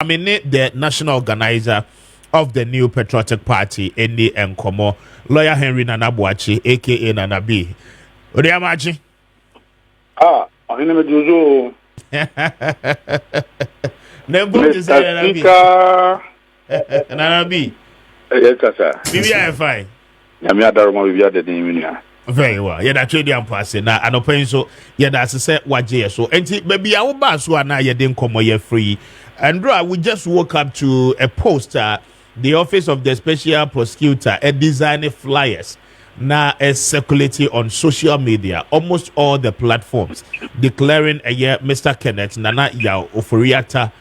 I mean, the national organizer of the New Patriotic Party, Endi Nkomo, lawyer Henry Nana B, aka Nana B. Odiamachi. I never do Nembo to say Nana B. Nana B. Yes, sir. Maybe I fine. Yamia Darma, we are the name. Very well. Yeah, that's really passing. Now, and open so yeah, that's a set what so. And maybe our boss one now you didn't come here free. And bro, we just woke up to a poster, the office of the special prosecutor, a designing flyers. Now is circulating on social media, almost all the platforms, declaring a year Mr. Kenneth Nana Ofori Atta,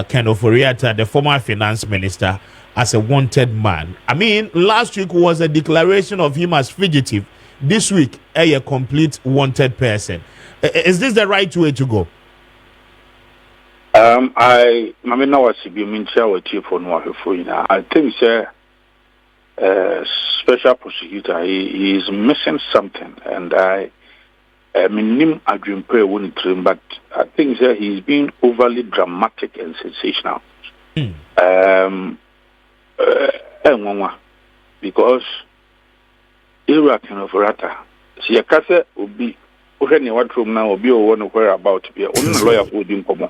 Ken Ofori Atta, the former finance minister, as a wanted man. I mean, last week was a declaration of him as fugitive. This week, a complete wanted person. Is this the right way to go? I mean, now I see you mean with you for no for you now. I think, sir, special prosecutor, he is missing something, and I mean, him I dream prayer wouldn't dream, but I think, sir, he's being overly dramatic and sensational. Because Iraq and Ofori Atta, see a cassette would be any what room now will be or one where about to be only lawyer for him.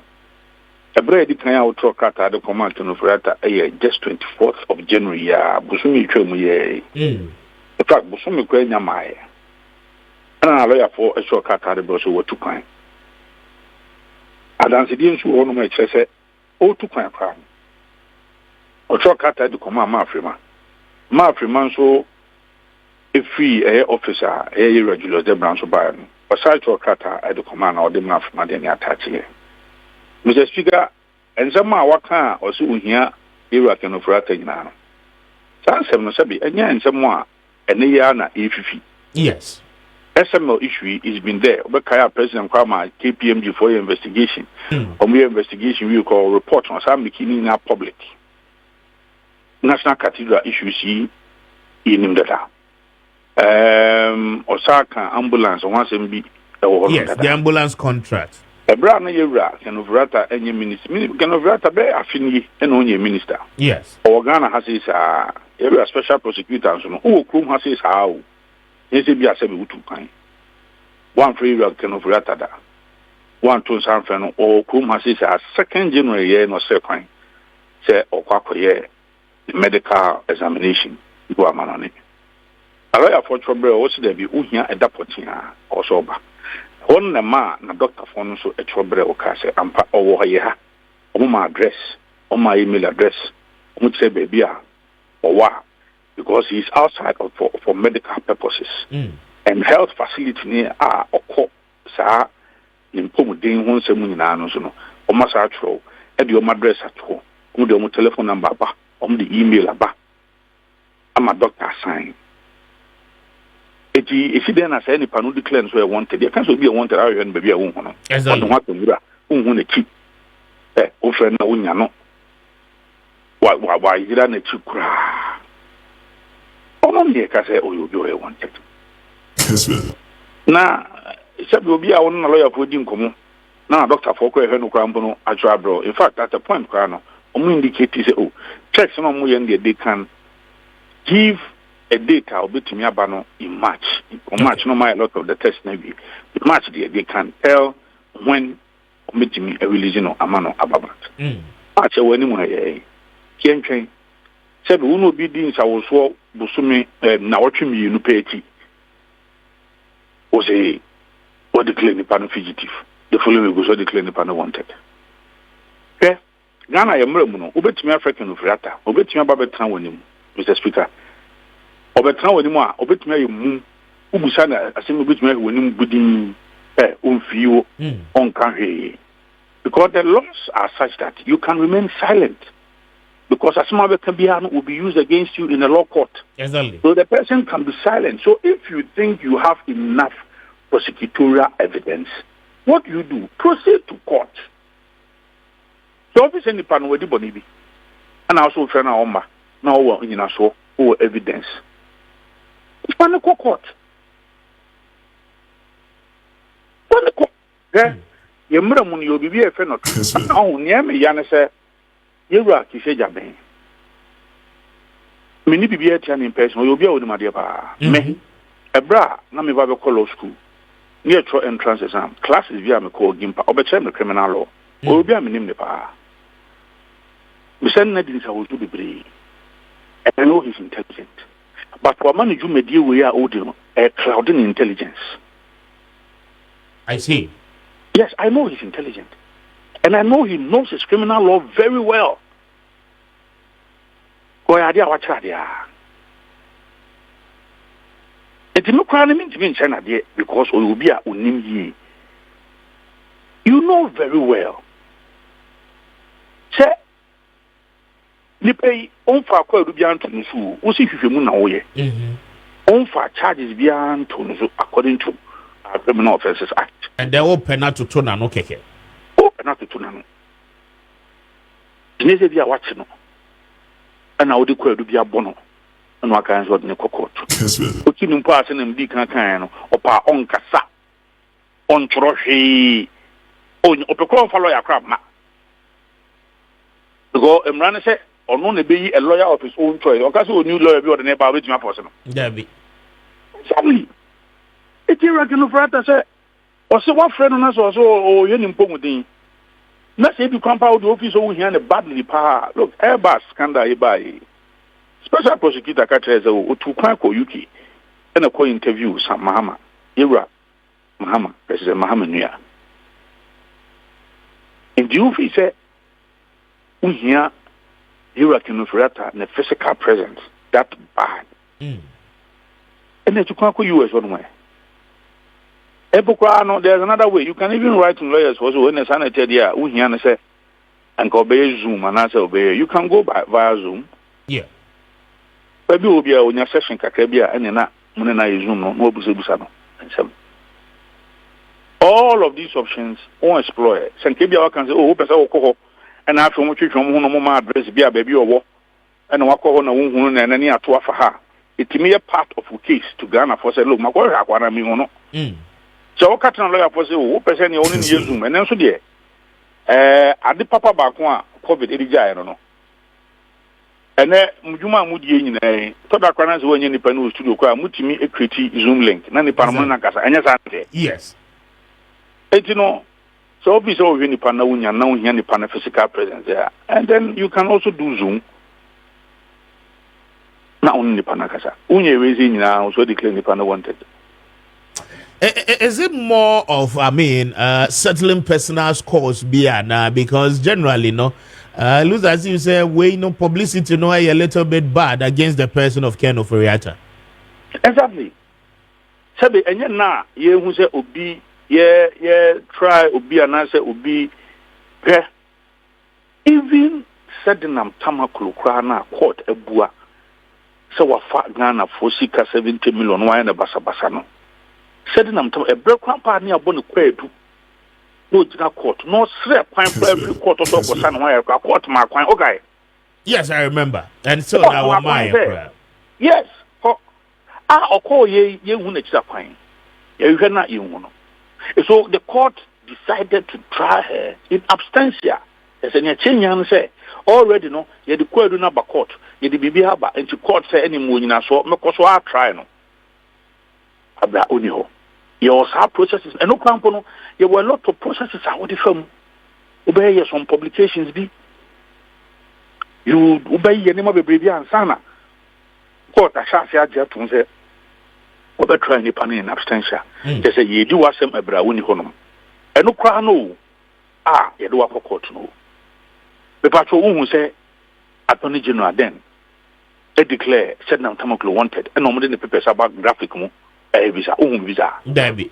A bread can out truck at the command to Ofori Atta just 24th of January. Busumi Chomu. In fact, Busumi Quenya Maya. And a lawyer for a short cut at the bus over 2 kind. I dance against you on my chest, 2 kind crown. Or truck at the command Mafrima so a free officer, a regular the branch of Bayern. Aside to a cutter at the command or the Mafrima then attach here. Mr. Speaker, and some what can or so here, Iraq and Ofori Atta now. Some Sabi, and someone, and Niana EFF. Yes. SML issue has been there. Obekaya President Kwama KPMG for your investigation. On your investigation, we call report on some beginning in public. National Cathedral issues in data. Osaka ambulance once be yes, the ambulance contract. A brand new can overata any minister. Can overata be affinity and only minister. Yes. Or Ghana has his area special prosecutor. Who Krum has his how? Yes, be a 72 kind. One free can overata that. One to San Fernando or Krum has his 2nd January year no second. Say or Quaco medical examination. Go a man on it. A lawyer for trouble also there be Uhia a dapotina or sober. One the man, na doctor phone so a trouble or case or here. On my address, on my email address, would say baby or what? Because he's outside of for medical purposes. And health facility near or court, sir, in Pomodin, one seminar, no, or massage, at your address at home, with your telephone number. On the email about I'm a doctor sign. If you then as any panel declares where wanted, there can't be a wanted area and baby a woman. Exactly. What the cheap. Offer no unyano. Why did I cheap cry? Only a case or you be wanted. Kessben. Now, except will be a one lawyer for Jim Como. Now, Dr. Foucault, Heno Crampono, I try, bro. In fact, at the point, Crano. Indicate checks on they can give a data or bit to me about in March. In March, no matter a lot of the test maybe. In March they can tell when meeting me a religion or amano ababat. March when you can train. Said we no be doing so busumi na watching me no pay tea. Was a what declare the pan fugitive. The following goes what declare the pan wanted. Okay. Ghana Yamremuno, Obetimi African Ofori Atta, Obetimi Babetran Wenim, Mr. Speaker. Obetran Wenima, Obetimi Mum, Ubusana, Assembly Betimi Wenim Budin, Umfio, on Kanhe. Because the laws are such that you can remain silent. Because Asma Kambiano will be used against you in a law court. Exactly. So the person can be silent. So if you think you have enough prosecutorial evidence, what do? Proceed to court. So office any pan with the body, and also friend Oma now in a so or evidence. It's panic court. Panic court. Yeah, your mother you'll be a friend of. Oh, near me, Yana said, yewura kisheja ben me ni bibia tia ni person oyo bia woni made pa me ebra na me ba be call law school near tro entrance exam classes bia me call gimpa obeche me criminal law oyo bia me nim ne pa me send na din sa wo to bebre I know he's intelligent but for manage you media we are audio clouding intelligence. I see. Yes, I know he's intelligent. And I know he knows his criminal law very well. Go ahead, watch that. It's no crime in China because we will be a unim. You know very well. Say, you pay on for quite beyond to Nusu. What's if you know? On for charges beyond to Nusu according to our Criminal Offences Act. And they open out to Tona no keke. Open out to Tona. The next day, I watch no. And I would declare to be a bono. And what kinds of the cocoa. What you pass in big can or pa on cassa on trophy on Opecron follow your crab. To go and run say, or no, be a lawyer of his own choice, or cast a new lawyer be the neighbor with my person. Debbie. Sadly, it's irregular for us, say, or so what friend on us or so, or you didn't put me. Let's say you come out the office over here and a badly power. Look, Airbus scandal by special prosecutor catches to Kwanko UK and a call interview some Mahama, Ira, Mahama, President Mahama Nia. And the office said, we hear Ira Ofori Atta and the physical presence that bad. And then to Kwanko US one way. There's another way. You can even write to lawyers also when the sanitary there, we hear and say, and go obey Zoom and answer obey. You can go via Zoom. Yeah. Maybe will be a when your session kakabia and then Munena Zoom no busano. All of these options on explore. Sankabia can say, oh, Pesa and after much from Hunoma address be a baby or war and walk on a woman and any atua for her. It may a part of a case to Ghana for say, look, my boy, I mean, so what kind of lawyer for say, oh, person you only use Zoom and then so there. At the papa back one COVID 80 I don't know. And then Mujuma Mudi in a Todakranas when you panu studio kwa mutimi a create Zoom link. Nani Paramana Casa and yes. You know, so obviously when you pan now any pan physical presence there. And then you can also do Zoom. Not only Panacasa. Unye raising now so declare the pana wanted. Is it more of, settling personal scores because generally, lose as you say, publicity, a little bit bad against the person of Ken Ofori Atta. Exactly. Sabe, and yet now, ye who say obi, try obi and I say obi, even Sedinam Tamakulu Krana court a bua, so what fat Ghana for 70 million wine a basabasano. Said them to a break grandpa near Bonnie Quaid. No, court, no slap, pine for every quarter of the sun wire, court mark, okay. Yes, I remember. And so now my yes. Or call ye won a pine. You cannot you know. So the court decided to try her in absentia. As a change say, already no, ye the quaid number court, ye the baby haba, and to court say any moon in a so, because I try no. Abra Uniho. Your processes and no crampono, there were a lot of processes I would film. Obey some publications be. You obey your name of a baby and sana. Court a shall say, to say, over trying a panning in absentia. They say, ye do ask them a brown honum. And no crano. You do up a court no. The patrol who say, Attorney General then, they declare, said now Tamaklo wanted, and normally the papers about graphic mo. Visa, visa. Debbie.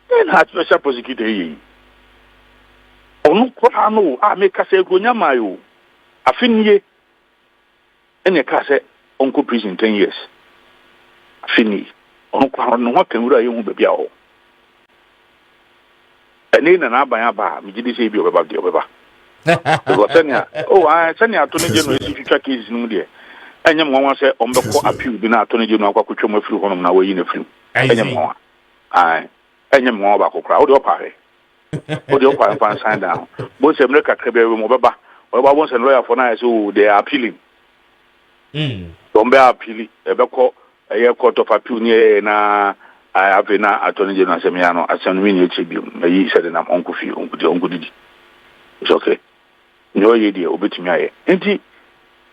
Then had special prosecutor. Oh, no, I make a say, Gunyamayo. I fin in a cassette, Uncle prison 10 years. I fin no what can we do baby? And then an abba, we did say about the Obaba. I send you to the general if you track his new dear. And your mama said, on the appeal, be not Tony General, what could you move now in a film? And your mama, and your mama back crowd or party. What the open fan sign down. Both America Crebe Mobaba, or once a lawyer for now, so they are appealing. Don't be appealing. A year court of appeal near na I have been attorney general Semiano as an mini tribune. He said, and I'm Uncle Fee, Uncle Didi. It's okay. No idea, obey me. Ain't he?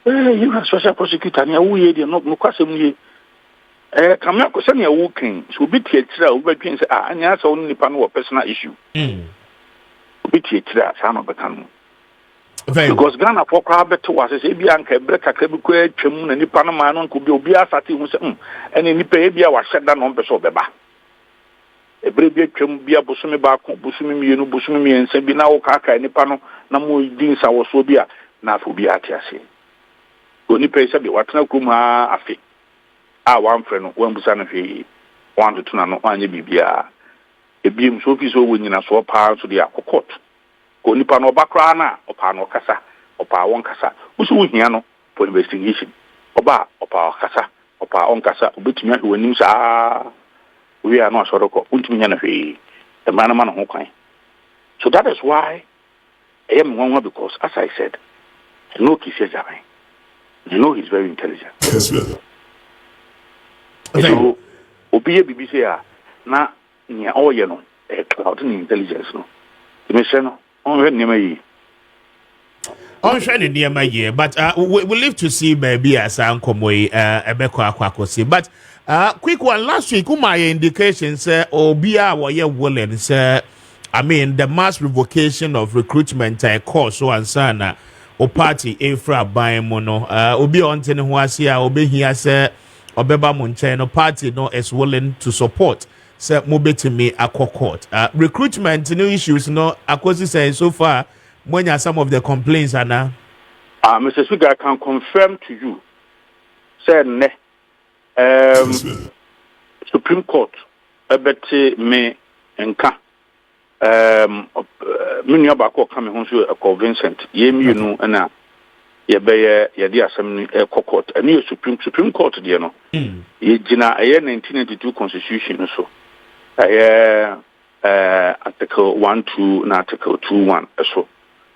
You are special prosecutor, and you are not Mukasim. Come out, send your walking. So be theatre, over against and that's only panel personal issue. Be theatre, some of the time. Because Ghana for crowd to us as a Bianca, Breca, Quebec, Chemun, and the Panama could be Obia Sati, and in the Pabia was shut down on Pessobeba. A brave Chembia Busumi Bako, Busumi, Busumi, and Sabina Kaka, and the Pano, Namu Dins, our Sobia, Nafubia Tiasi. Only pay Sabi, what no Kuma Afi. One friend, one Busana fee, one to Tunano, one Bibia. A beam so peaceful when you saw power to the Akokot. Only Pano Bakrana, or Pano Casa, or Pawon Casa, who's Wiano for investigation. Oba, or Power Casa, or Pawon Casa, which meant when you are. We are not sort of Untimanafi, the man of Hokai. So that is why I am one because, as I said, I know he says that. You know he's very intelligent. Kessben. So, Obia BBC, na near all you know, a cloud in intelligence. No, the mission on near my I'm trying near my year, but we live to see maybe as Uncle Moy, Ebeko Aquacosi. But quick one last week, my indications, Obia were you willing, sir. I mean, the mass revocation of recruitment course, so and sana, or party, Efra Bayemono, Obi on Tenuasia, Obi here, sir. Obeba Munchen party no is willing to support say mobetimi akokot recruitment no issues no akosi say so far when are some of the complaints ana Mr. Speaker, I can confirm to you say ne Supreme Court ebeti me enka me nua ba ko come ho so a Vincent yemi no na ye assembly court and you Supreme Court there no ye gina 1992 constitution so article 1-2 na article 2-1 so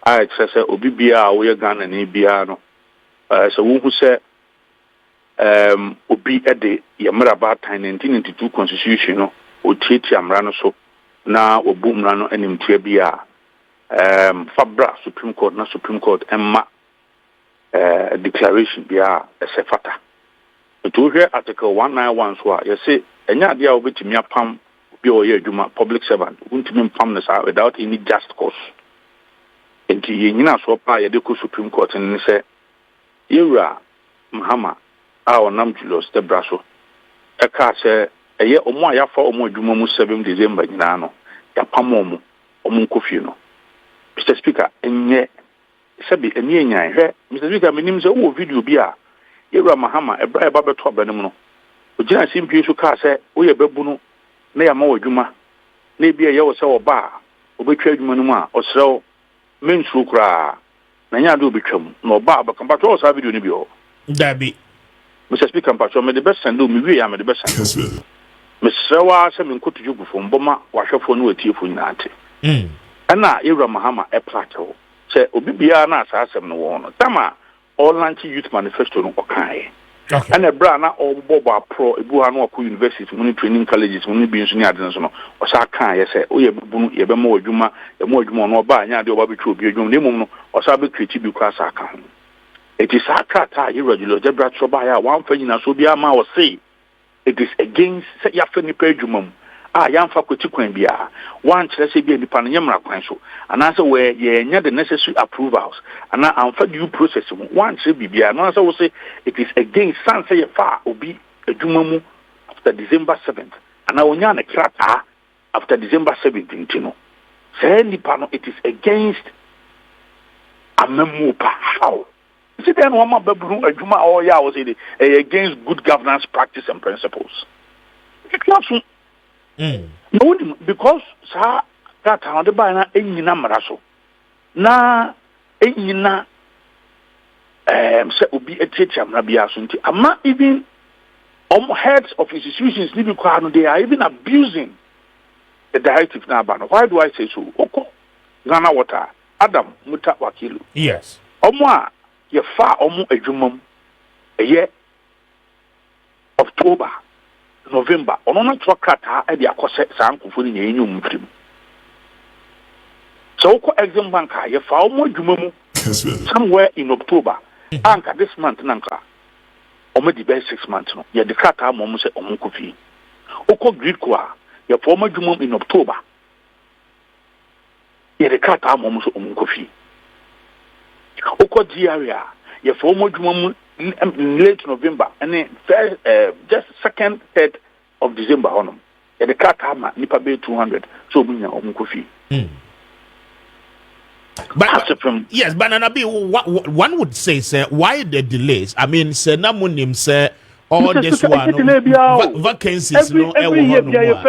I say obi bia we Ghana na bia no so who say obi ede ye mraba 1992 constitution no o tieti amra no so na obu mra no anim tia bia fabra Supreme Court emma declaration bia esefata to hear article 191 so you say enya dia obetimi apam bi oye adwuma public servant untimi pam na sa without any just cause enti yenyina so pa ye de ko Supreme Court ni say yewura Mahama a onam Julius de braso e ka say eye omo ayafa omo adwuma mu 7 December nyina no ya pam omo nkofie no Mr. Speaker enye sabi eni enyan hwe Mr. Speaker menim se wo video bi a yewura Mahama ebra eba beto abanim no ogina simpie so ka say wo ye bebu no na ya ma wadwuma na bia ye wo se oba obetwa adwuma no mu a osrew mensuru kra na nya do betwam na oba abakambato o sa video ni bi o dabi Mr. Speaker mpacho me the best send me wi ya me the best send mesrewa se me nkoto jugufo mboma wahwefo no watiefo nyina ate ana yewura Mahama e plateau se obi bia na asasem no wo no tama all launch youth manifesto no okai and a bra na obobo pro ebu ha no ko university muni training colleges muni bi nso ni ade nso no o sa kan ye se o ye bubu no ye be ma adwuma ye ma adwuma no ba anya de oba betwe obi adwuma ne mum no o sa be create bi kwa sa kan it is akata ye regular debra troba ya wan fa nyina so bia ma o say it is against say ya fa ni pa adwuma mu ya mfa kwati kwan bia wan kire se bia nipa no nyemra kwan so anase we ye nya the necessary approvals ana amfa due process mu wan kire bibia no say we say it is against san say ye fa obi adwuma mu after December 7th ana onya na krata after December 17th no say nipa no it is against amemu pa how is it then one ma babru adwuma o ya we say against good governance practice and principles it class no, because sa that how the bana enyina maraso na enyina se obi etiatia mra bia so nti ama even heads of institutions ni bi kwa no they are even abusing the directive now ban. Why do I say so? Oko Ghana Water, Adam Muta Wakilu. Yes. Omwa ye fa omu ejumum a year October, November. Onona twakata e de akose sankufu ni enyum mfrim. So oko exam banka ye fa omu ejumum somewhere in October. Anka this month nanka. Omo di be 6 months no. Ye de krata mo se omu kofi. Oko Greek kwa ye fa omu ejumum in October. Ye de krata mo se omu kofi. Oko di area ye fa omu ejumum late November and then first, just 2nd, 3rd of December honum. Ye de krata ma nipa be 200 so bunya omu kofi. But yes, but Nana B, one would say, sir, why the delays? I mean, sir, namunim sir, all this one vacancies, every year,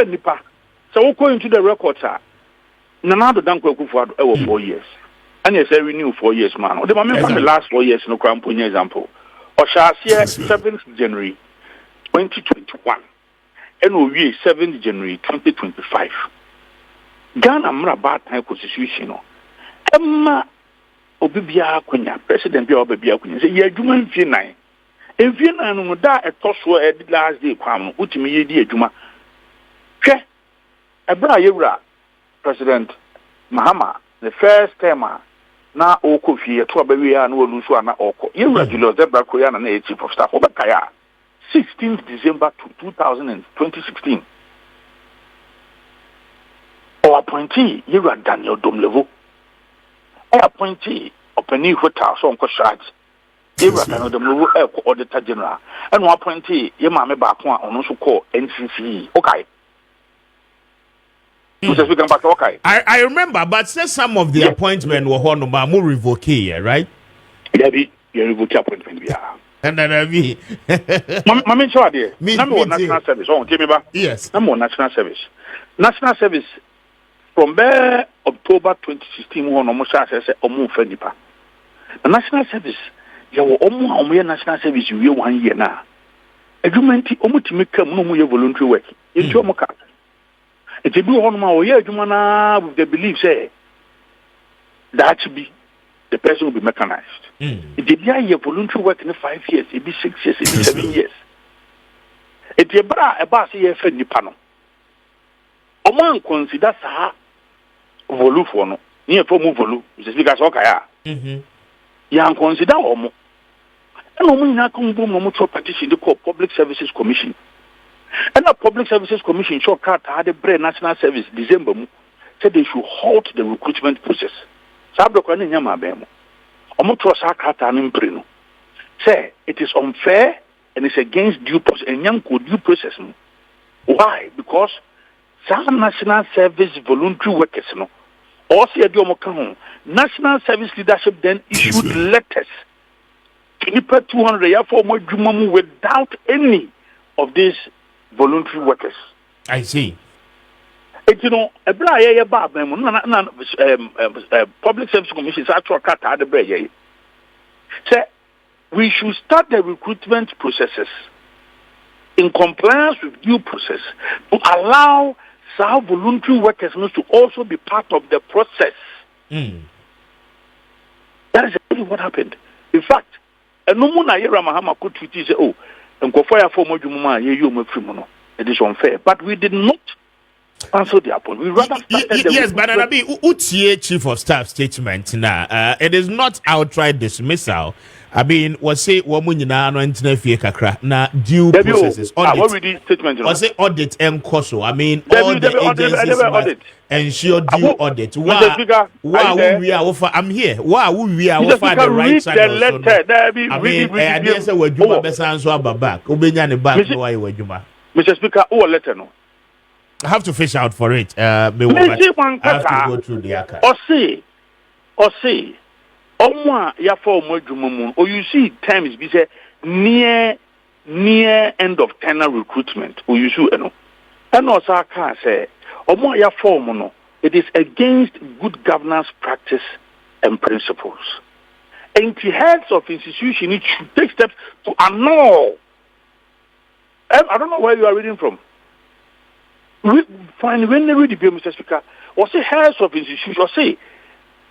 nipa. So according to the records, sir, Nana Danko Kufu 4 years, and yes, I renew 4 years, man. The moment from the last 4 years, no crown point example. Or shall see 7th January 2021, and we 7th January 2025. Ghana mra bad time constitution. Emma obibia kwanya president bia obibia kwanya say ye adwuma mfie nan emfie nan no da etoso e last day kwam utimi ye di adwuma hwe ebra yewura president Mahama the first time na okofie to abawi ya na olu so na oko yewura Julius Zebra Korea na na chief of staff obekaya 16th December 2016 or appointee yewura Daniel Domlevo appointee Openi Hotel so on charge. They were kind of the move auditor general. And one appointee, your mamma back one on also call NCC. Okay. Okay. I remember, but say some of the appointment were on more revoke here, right? Yeah, you revoke appointment. Yeah. And then I mean, Mamma, sure, dear. Number one national service. Oh, give me back. Yes. Number one national service. National service. From there, October 2016, one almost says Omu Fenipa. The national service, you were Omu national service, you 1 year now. Agreement, Omu to make no more voluntary work. It's your mocha. It's a blue on my year, Jumana, with the belief, say, that should be the person will be mechanized. It did a voluntary work in 5 years, it be 6 years, it be 7 years. It's a bra, a bass year for Nipano. Oman consider Saha. Volu for no near for move volu just because okay ya consider omo and omo na come boom no to petition the Public Services Commission and the Public Services Commission show card had a brand national service December said they should halt the recruitment process sabdo kwa ni nyama be mo omo to sa card an impreno say it is unfair and it's against due process and yanko due process no why because some national service voluntary workers no also national service leadership then issued letters to Nipa 200 for more Jumamu without any of these voluntary workers. I see. It's Public Service Commission say we should start the recruitment processes in compliance with due process to allow some voluntary workers to also be part of the process. That is exactly what happened. In fact, no one Mahama could say, oh, and go fire for more Jumuma, it is unfair. But we did not answer the appointment. We rather yes, but Nana B, Utie Chief of Staff statement now. It is not outright dismissal. I mean, was say womunina no entine fie kakra na due processes audit. Was say audit and coso. I mean, all the agencies must ensure due audit. I'm here. We are offer the right channel. I mean, I didn't say we do my best answer about back. Ubenya ne back no why we do. Mr. Speaker, who letter no? I have to fish out for it. I have to go through the archive. Or say. Omwa ya for mo or you see times be say near end of tenure recruitment or you see and also can say omwa ya for no it is against good governance practice and principles. And the heads of institutions should take steps to annul. I don't know where you are reading from. Fine, when they read the bill, Mr. Speaker, or say heads of institutions, or say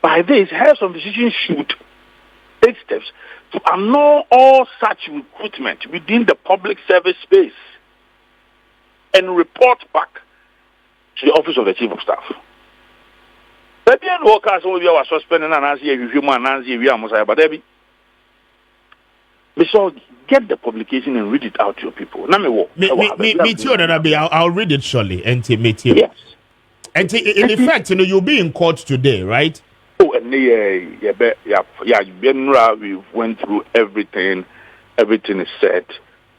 by this, heads of institutions should take steps to annul all such recruitment within the public service space and report back to the office of the chief of staff. The workers will be our suspending and as you human and we are Messiah, but Debbie. So get the publication and read it out to your people. Me too, Nana B. I'll read it shortly. And me too. Yes. And in effect, you'll be in court today, right? Oh, and we went through everything. Everything is set.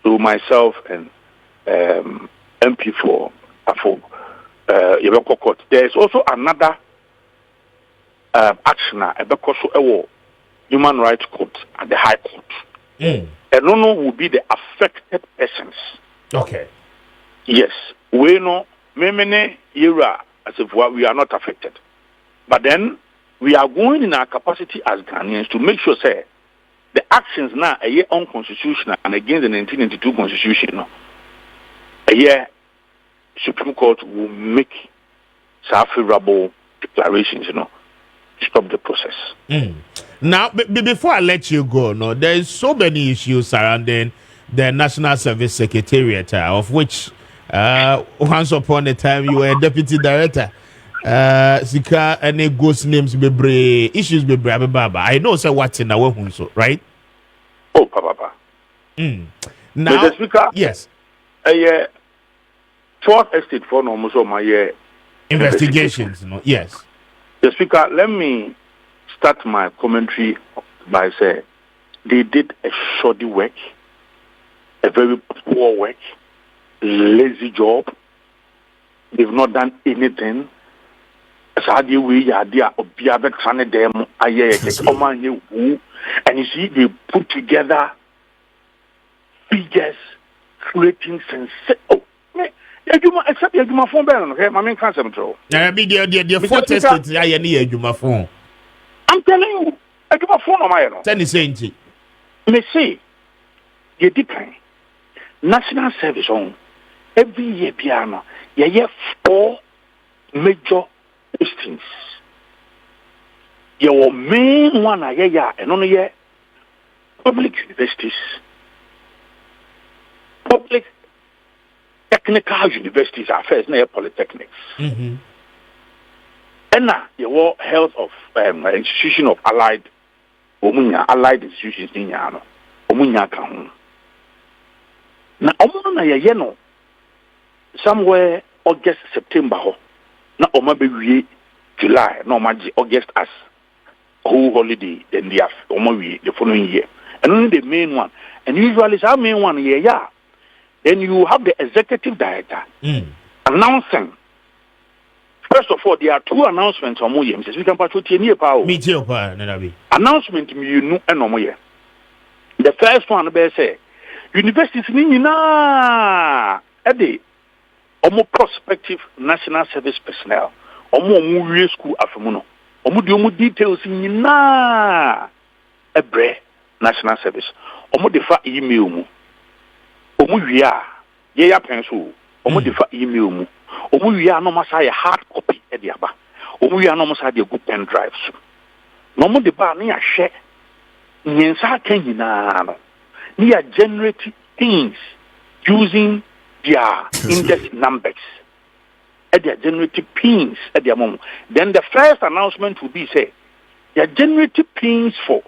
So myself and MP for court. There is also another actioner, human rights court at the High Court. And no will be the affected persons. Okay. Yes. We know many era as if we are not affected. But then we are going in our capacity as Ghanaians to make sure say the actions now a year unconstitutional and against the 1992 constitution. A year Supreme Court will make favorable declarations, to stop the process. Now, before I let you go, there is so many issues surrounding the National Service Secretariat, of which once upon a time you were a deputy director. Sika any ghost names be issues be baba. I know say what's in our home, so right? Oh, papa. Now, Mr. Speaker, yes. Fourth estate for almost my investigations. Yes. The Speaker, let me start my commentary by saying they did a shoddy work, a very poor work, lazy job. They've not done anything. And you see, they put together figures creating sensational. Except your phone bell, okay? My main concept. I'm telling you, I do my phone on my own. Tell me, saying, me say, you decline national service on every year piano. You have 4 major postings. Your main one, and only public universities, public technical universities are first, near polytechnics. And now your health of institution of allied institutions in Yano, Omunya Kahun. Now, Omuna somewhere August, September, now Omabe July, no Maji August as whole holiday, then the following year. And only the main one. And usually it's our main one, yeah. Then you have the executive director announcing. First of all, there are 2 announcements on Moyem. We can pass with you power. Announcement you know and no more. The first one be say universities nina ede omo prospective national service personnel omo school afemuno omo details nina ebre national service omo defa email mu omo wia ye ya penso omo defa email mu omo wia no masa ya hard copy e de aba omo wia no masa de go pen drives no mo de ba na ya hwe nyensa kan nyina no they are generating things using their index numbers. And they are generating pins at their moment. Then the first announcement will be say they are generating pins for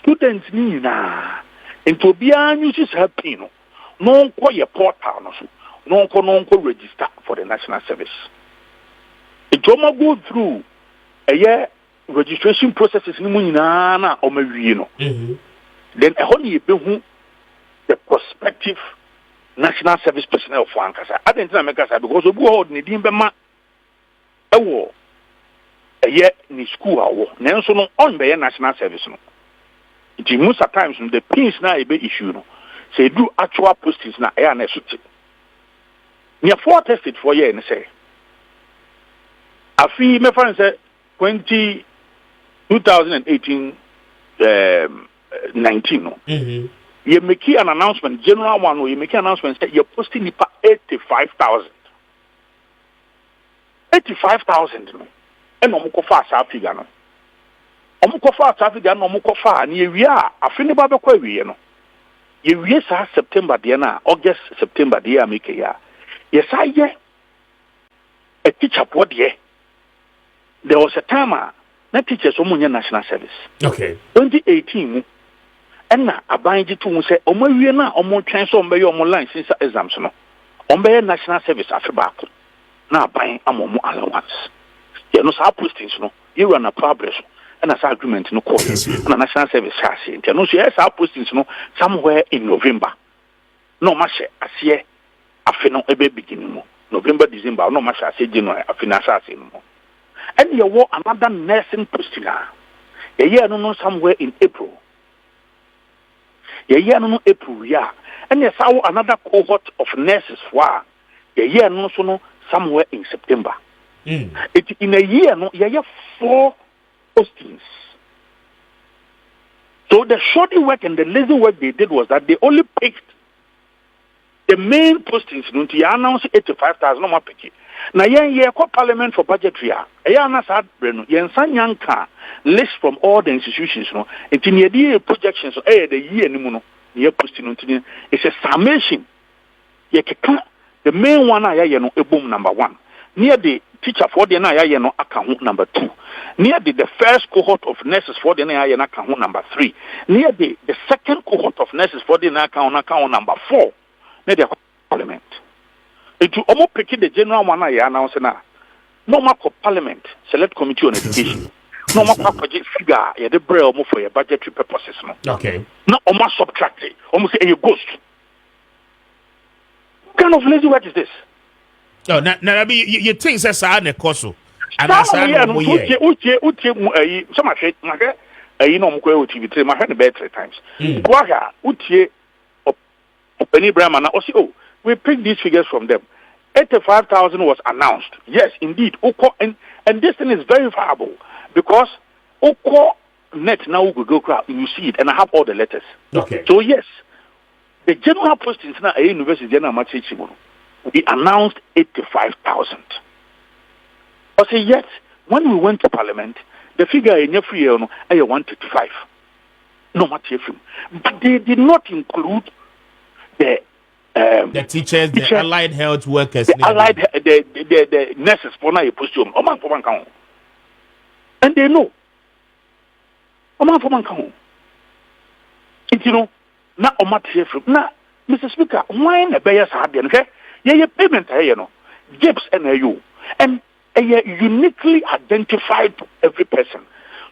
students nina. And to be uses her pin. No call your portal no call register for the national service. It will go through a year registration processes ni munina or maybe then a whole year the prospective national service personnel for Ankasa. I didn't make us because we hold Nidim Bema a war a year in school hour. Nelson on by national service. It is most of times the pins now a bit issue. Say do actual postings now air and suit. Near 4 tested for year and say a fee my friend said 2018 19. You make an announcement, general one, or you make an announcement that you're posting it for 85,000. 85,000 no and omukofa sa figure no omukofa sa figure no omukofa na yewie a afi ne ba bekwa wie no yewie sa September de na August September de ya make ya yesa ye a teacher podie there was a time na teachers omunye national service 2018 mu enna abanji tu mu se omawie na omotwen so ombe ye omoline since exams no ombe national service afi back na aban amomo allowance ye no sa postings no you run a progress and as agreement no call na national service chase ntia no so yes sa postings no somewhere in November no ma she ase afi no ebe beginning mo November December no ma she ase January afi na ase no and you want another nursing posting ye year no somewhere in April ye year no April yeah and you saw another cohort of nurses for ye year no so no somewhere in September. It in a year, no, you have 4 postings. So the shoddy work and the lazy work they did was that they only picked the main postings. No, they announced 85,000. No more picky. Now, yeah, parliament for budgetary. Yeah, na sad breno. Yeah, sanyanka list from all the institutions. No, it's in the projections. The year ni muno. Yeah, posting. It's a summation. Yeah, the main one I no a boom number 1. Near the teacher for the na no account number 2. Near the first cohort of nurses for the na account number 3. Near the second cohort of nurses for the account number 4. Near the parliament. It will almost pick the general one I announce now. No more parliament, select committee on education. No more budget figure, the bread almost for your budgetary purposes. No. Okay. No, almost subtract it. Almost say a ghost. What kind of lazy work is this? Oh, now you think that's a coso. And that's some TV3, my friend bed 3 times. We picked these figures from them. 85,000 was announced. Yes, indeed. And this thing is verifiable because net now Google crowd, you see it, and I have all the letters. Okay. So yes, the general postings now at University General Machichimu, we announced 85,000. I say yes, when we went to Parliament, the figure in every year no, 135. No matter but they did not include the teachers, the allied health workers, the nurses for now postum. And they know. You know, not on material from now, Mr. Speaker, why the Bayers had been okay? Yeah, payment, you know, GIPS and you, and uniquely identified to every person.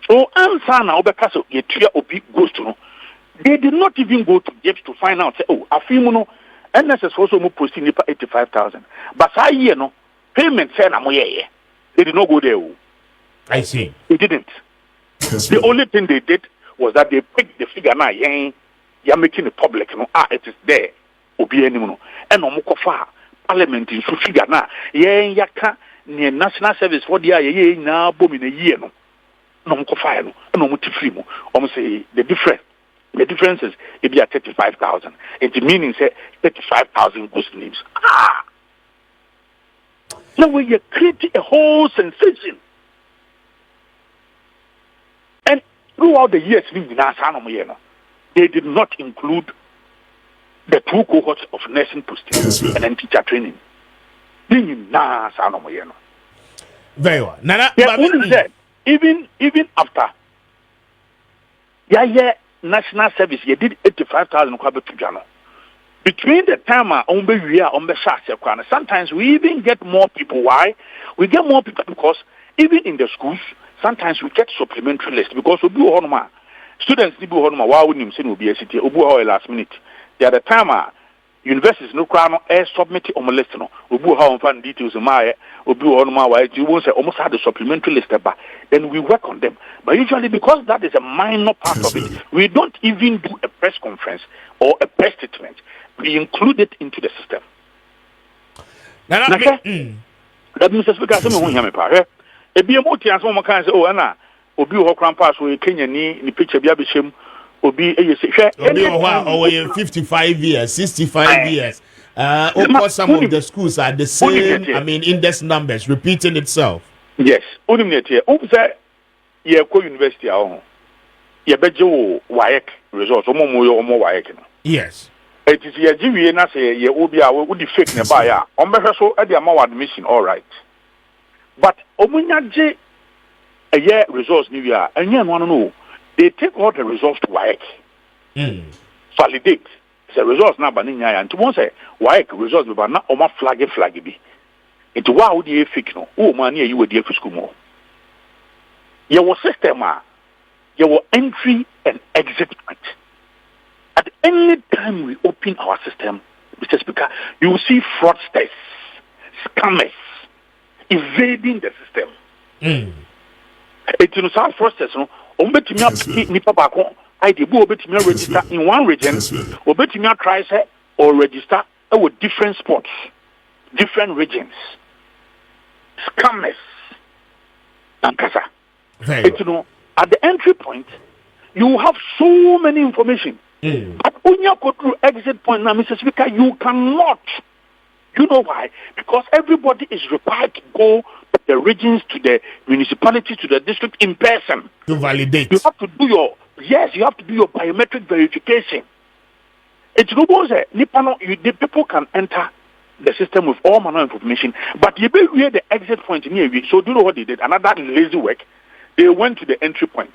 So, answer now because you tria obi goes to know. They did not even go to GIPS to find out, say, oh, a few no, and that's also more posting 85,000. But I hear no payment, say, they did not go there. I see. They didn't. The only thing they did was that they picked the figure now, you're making it public, no, it is there, obi anymore, and no more parliament in figure now, yaka near national service for the now boom in a year, no more fire, no more free, almost say the difference is it be at 35,000. It meaning say 35,000 ghost names. Now we are creating a whole sensation. And throughout the years, they did not include the 2 cohorts of nursing posting and then teacher training. Very well. Nana, even after national service, you did 85,000 between the time sometimes we even get more people. Why? We get more people because even in the schools, sometimes we get supplementary list because we do students need to why wouldn't will be a city last minute. The other time universities no crown submit on the list no how find details in my you won't say almost had the supplementary list but then we work on them. But usually because that is a minor part of it, we don't even do a press conference or a press statement. We include it into the system. That Mr. Speaker, someone hear me pa. E be mo ti answer mo kan say oh na obi ho kran pass we Kenya ni picture bia be shem obi say hwe obi ho 55 years 65 years Of course, some of the schools are the same. I mean, index numbers repeating itself. Yes. Only ye ko university ahụ ye beje wo WAEC results omo WAEC no. Yes. It is ye giwie na say ye obi a wo di fake ne ba ya on behwe so e dey ama admission all right. But omunya je ye results ni wi a enye no no they take all the results to WAEC. Validate the results na ba ni nya ya nti won say WAEC results be ba na o ma flag bi. Nti wa wo di fake no o ma na ye we di school mo. Your system, your entry and exit point. At any time we open our system, Mr. Speaker, you will see fraudsters, scammers evading the system. It's in some fraudsters, no. Nipa bako, I did register in one region, try or register with different spots, different regions. Scammers. Ankasa. At the entry point, you have so many information. But when you go through exit point now, Mr. Speaker, you cannot. You know why? Because everybody is required to go to the regions, to the municipality, to the district in person. To validate. You have to do your biometric verification. It's no more the people can enter the system with all manner of information, but you be where the exit point near you. So do you know what they did? Another lazy work. They went to the entry point,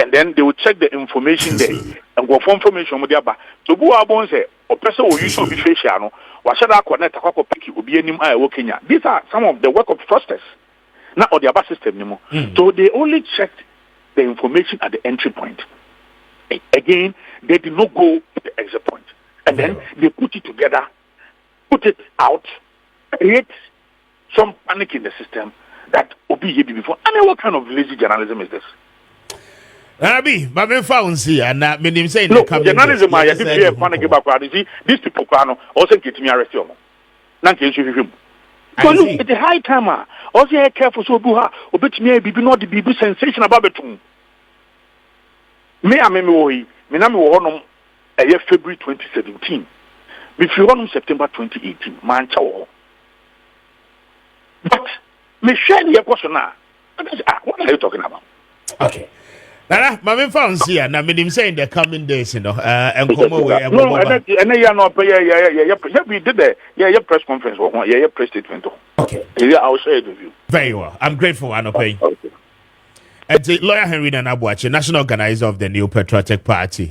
and then they would check the information there and go for information with their back. So who are born say, or person will use some facial, or should I connect a couple picky will be any working. These are some of the work of fraudsters, not on the other system anymore. So they only checked the information at the entry point. Again, they did not go to the exit point, and then they put it together, put it out, create some panic in the system. That Obi here before. I mean, what kind of lazy journalism is this? Abi, but me found see, and me saying no journalism. I did hear panic about crowd. See, these people can also get me arrested. Now, can you him? So look, it's a high timer. Also, I careful so buha. Obet me be not the be sensation about it. Me a me na me wo February 2017. If you want September 2018, man chawo. But me share your question now. What are you talking about? Okay. Nana, my found here. Now, me saying the coming days, you know, and come away. No, and you know, we did the press conference or press statement. Okay. Yeah, I'll share it with you. Very well. I'm grateful, Anope. Okay. And the lawyer Henry Nana B, national organizer of the New Patriotic Party.